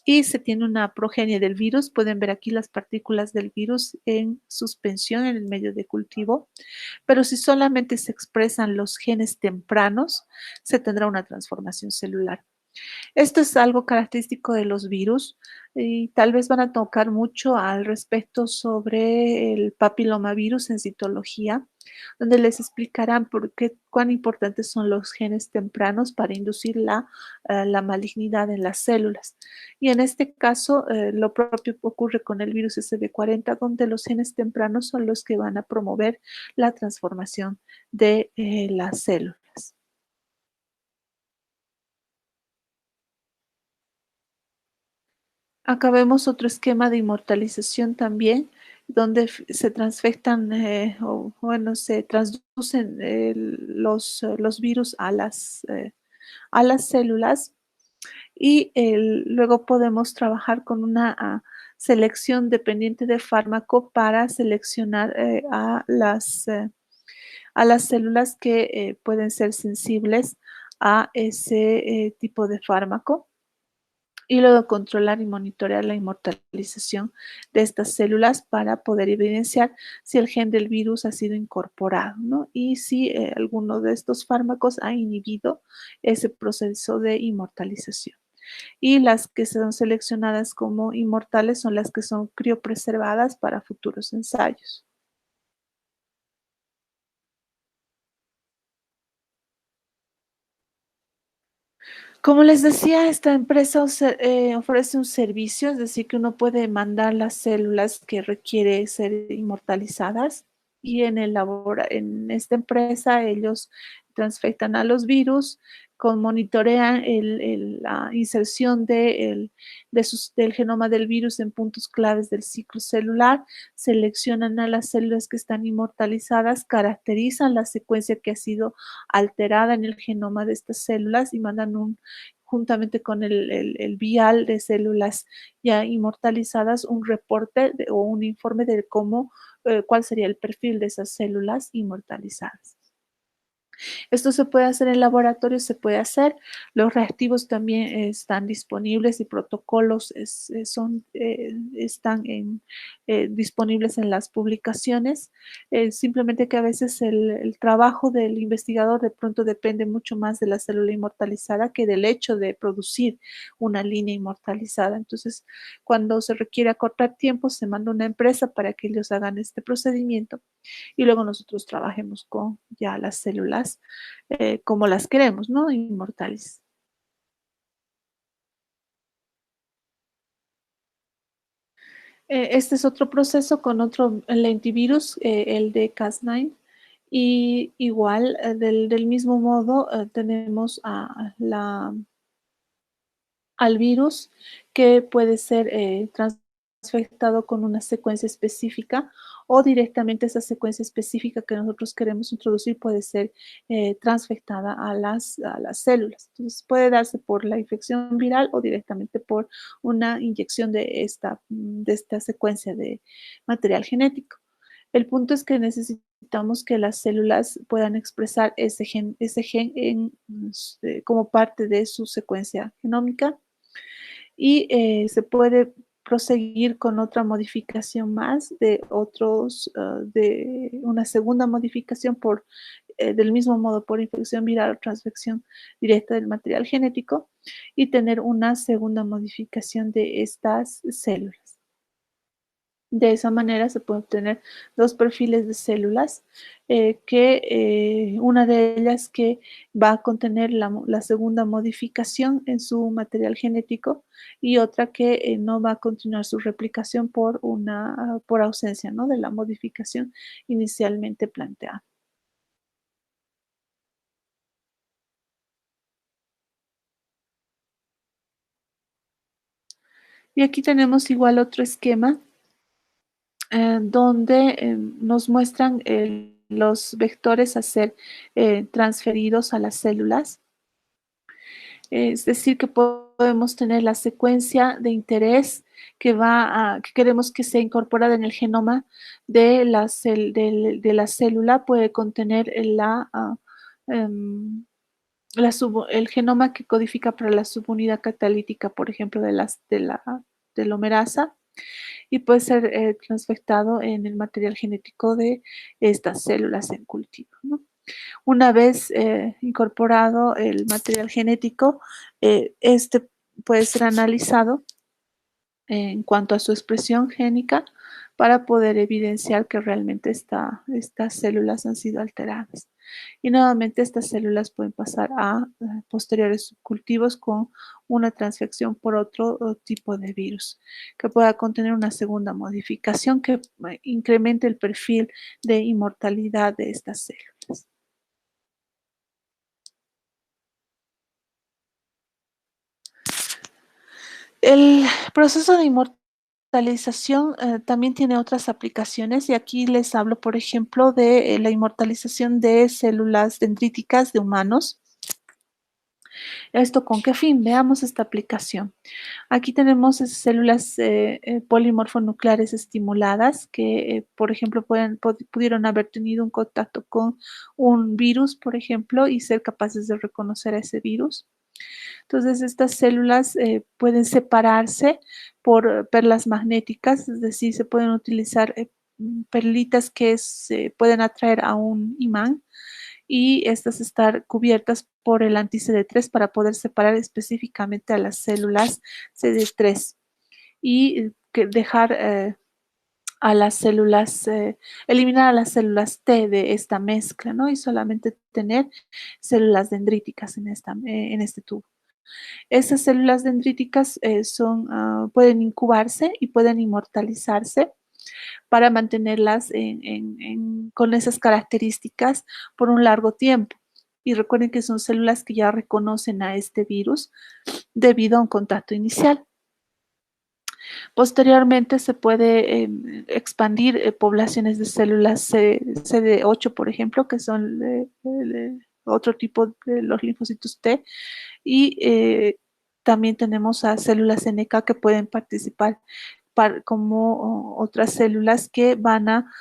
A: y se tiene una progenie del virus. Pueden ver aquí las partículas del virus en suspensión en el medio de cultivo, pero si solamente se expresan los genes tempranos, se tendrá una transformación celular. Esto es algo característico de los virus y tal vez van a tocar mucho al respecto sobre el papilomavirus en citología, donde les explicarán cuán importantes son los genes tempranos para inducir la malignidad en las células. Y en este caso, lo propio ocurre con el virus SB40, donde los genes tempranos son los que van a promover la transformación de las células. Acá vemos otro esquema de inmortalización también, donde se transfectan, o bueno, se transducen los virus a las células y luego podemos trabajar con una selección dependiente de fármaco para seleccionar a las células que pueden ser sensibles a ese tipo de fármaco y luego controlar y monitorear la inmortalización de estas células para poder evidenciar si el gen del virus ha sido incorporado, ¿no? Y si alguno de estos fármacos ha inhibido ese proceso de inmortalización. Y las que son seleccionadas como inmortales son las que son criopreservadas para futuros ensayos. Como les decía, esta empresa ofrece un servicio, es decir, que uno puede mandar las células que requiere ser inmortalizadas y en esta empresa ellos transfectan a los virus, monitorean la inserción del genoma del virus en puntos claves del ciclo celular, seleccionan a las células que están inmortalizadas, caracterizan la secuencia que ha sido alterada en el genoma de estas células y mandan juntamente con el vial de células ya inmortalizadas, un reporte o un informe de cuál sería el perfil de esas células inmortalizadas. Esto se puede hacer en laboratorio, se puede hacer. Los reactivos también están disponibles y protocolos están disponibles en las publicaciones. Simplemente que a veces el trabajo del investigador de pronto depende mucho más de la célula inmortalizada que del hecho de producir una línea inmortalizada. Entonces, cuando se requiere acortar tiempo, se manda una empresa para que ellos hagan este procedimiento y luego nosotros trabajemos con ya las células como las queremos, ¿no? Inmortales. Este es otro proceso con otro lentivirus, el de Cas9. Y igual, del mismo modo, tenemos al virus que puede ser transfectado con una secuencia específica o directamente esa secuencia específica que nosotros queremos introducir puede ser transfectada a las células. Entonces puede darse por la infección viral o directamente por una inyección de esta secuencia de material genético. El punto es que necesitamos que las células puedan expresar ese gen como parte de su secuencia genómica y se puede proseguir con otra modificación más de una segunda modificación del mismo modo por infección viral o transfección directa del material genético y tener una segunda modificación de estas células. De esa manera se pueden obtener dos perfiles de células, una de ellas que va a contener la segunda modificación en su material genético y otra que no va a continuar su replicación por ausencia, ¿no? De la modificación inicialmente planteada. Y aquí tenemos igual otro esquema donde nos muestran los vectores a ser transferidos a las células. Es decir, que podemos tener la secuencia de interés que queremos que sea incorporada en el genoma de la célula, puede contener em, el genoma que codifica para la subunidad catalítica, por ejemplo, de la telomerasa, y puede ser transfectado en el material genético de estas células en cultivo, ¿no? Una vez incorporado el material genético, este puede ser analizado en cuanto a su expresión génica para poder evidenciar que realmente estas células han sido alteradas. Y nuevamente estas células pueden pasar a posteriores subcultivos con una transfección por otro tipo de virus que pueda contener una segunda modificación que incremente el perfil de inmortalidad de estas células. El proceso de inmortalización también tiene otras aplicaciones y aquí les hablo, por ejemplo, de la inmortalización de células dendríticas de humanos. ¿Esto con qué fin? Veamos esta aplicación. Aquí tenemos células polimorfonucleares estimuladas que, por ejemplo, pudieron haber tenido un contacto con un virus, por ejemplo, y ser capaces de reconocer a ese virus. Entonces, estas células pueden separarse por perlas magnéticas, es decir, se pueden utilizar perlitas que se pueden atraer a un imán y estas estar cubiertas por el anti-CD3 para poder separar específicamente a las células CD3 y dejar eliminar a las células T de esta mezcla, ¿no? Y solamente tener células dendríticas en este tubo. Esas células dendríticas pueden incubarse y pueden inmortalizarse para mantenerlas con esas características por un largo tiempo. Y recuerden que son células que ya reconocen a este virus debido a un contacto inicial. Posteriormente se puede expandir poblaciones de células CD8, por ejemplo, que son otro tipo de los linfocitos T, y también tenemos a células NK que pueden participar como otras células que van a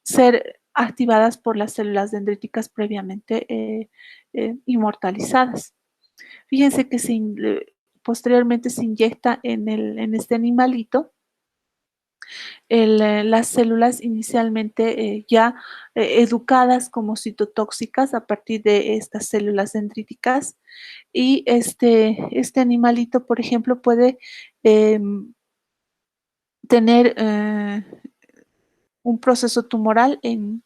A: ser activadas por las células dendríticas previamente inmortalizadas. Fíjense que posteriormente se inyecta en este animalito las células inicialmente ya educadas como citotóxicas a partir de estas células dendríticas, y este animalito, por ejemplo, puede tener un proceso tumoral en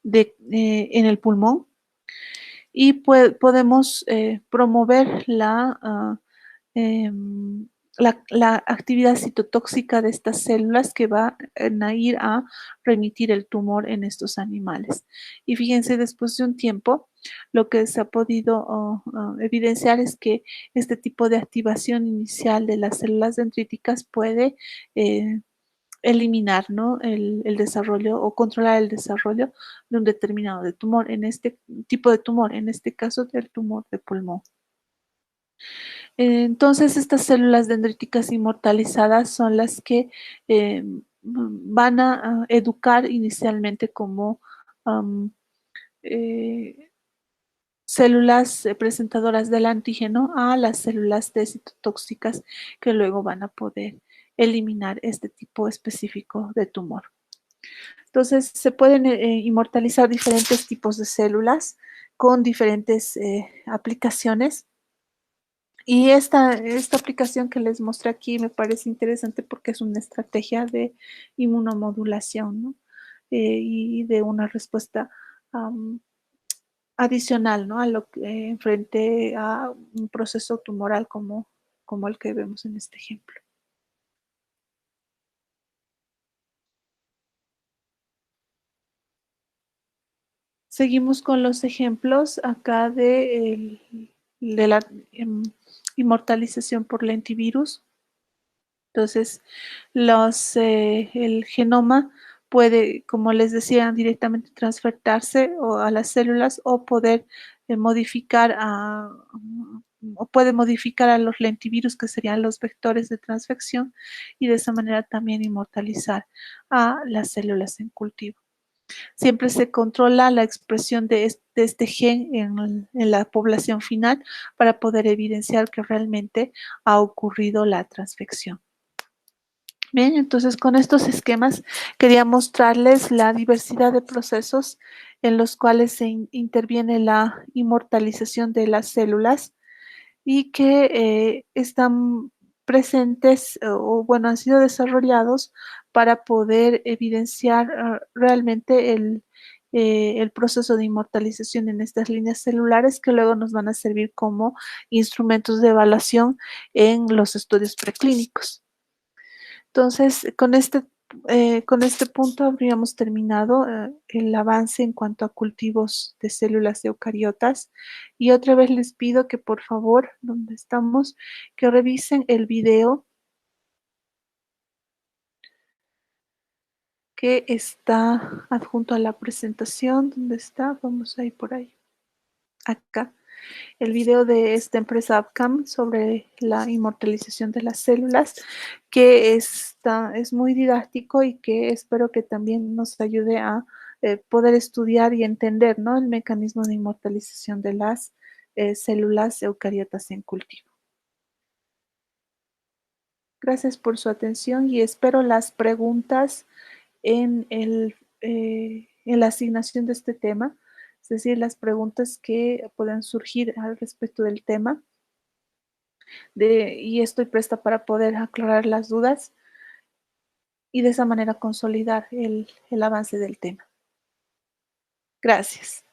A: el pulmón, y podemos promover la actividad citotóxica de estas células que van a ir a remitir el tumor en estos animales. Y fíjense, después de un tiempo, lo que se ha podido evidenciar es que este tipo de activación inicial de las células dendríticas puede eliminar, ¿no?, el desarrollo o controlar el desarrollo de un determinado tumor, en este tipo de tumor, en este caso del tumor de pulmón. Entonces, estas células dendríticas inmortalizadas son las que van a educar inicialmente como células presentadoras del antígeno a las células T citotóxicas, que luego van a poder eliminar este tipo específico de tumor. Entonces, se pueden inmortalizar diferentes tipos de células con diferentes aplicaciones. Y esta aplicación que les mostré aquí me parece interesante porque es una estrategia de inmunomodulación, ¿no? Y de una respuesta adicional, ¿no?, a lo que frente a un proceso tumoral como el que vemos en este ejemplo. Seguimos con los ejemplos acá de la inmortalización por lentivirus. Entonces, el genoma puede, como les decía, directamente transfertarse a las células, o poder modificar o puede modificar a los lentivirus, que serían los vectores de transfección, y de esa manera también inmortalizar a las células en cultivo. Siempre se controla la expresión de este gen en la población final para poder evidenciar que realmente ha ocurrido la transfección. Bien, entonces con estos esquemas quería mostrarles la diversidad de procesos en los cuales se interviene la inmortalización de las células, y que están presentes o bueno, han sido desarrollados para poder evidenciar realmente el proceso de inmortalización en estas líneas celulares, que luego nos van a servir como instrumentos de evaluación en los estudios preclínicos. Entonces, con este punto habríamos terminado el avance en cuanto a cultivos de células eucariotas. Y otra vez les pido que, por favor, donde estamos, que revisen el video que está adjunto a la presentación. ¿Dónde está? Vamos a ir por ahí. Acá. El video de esta empresa Abcam sobre la inmortalización de las células, que es muy didáctico y que espero que también nos ayude a poder estudiar y entender, ¿no?, el mecanismo de inmortalización de las células eucariotas en cultivo. Gracias por su atención y espero las preguntas en la asignación de este tema, es decir, las preguntas que puedan surgir al respecto del tema, y estoy presta para poder aclarar las dudas y de esa manera consolidar el avance del tema. Gracias.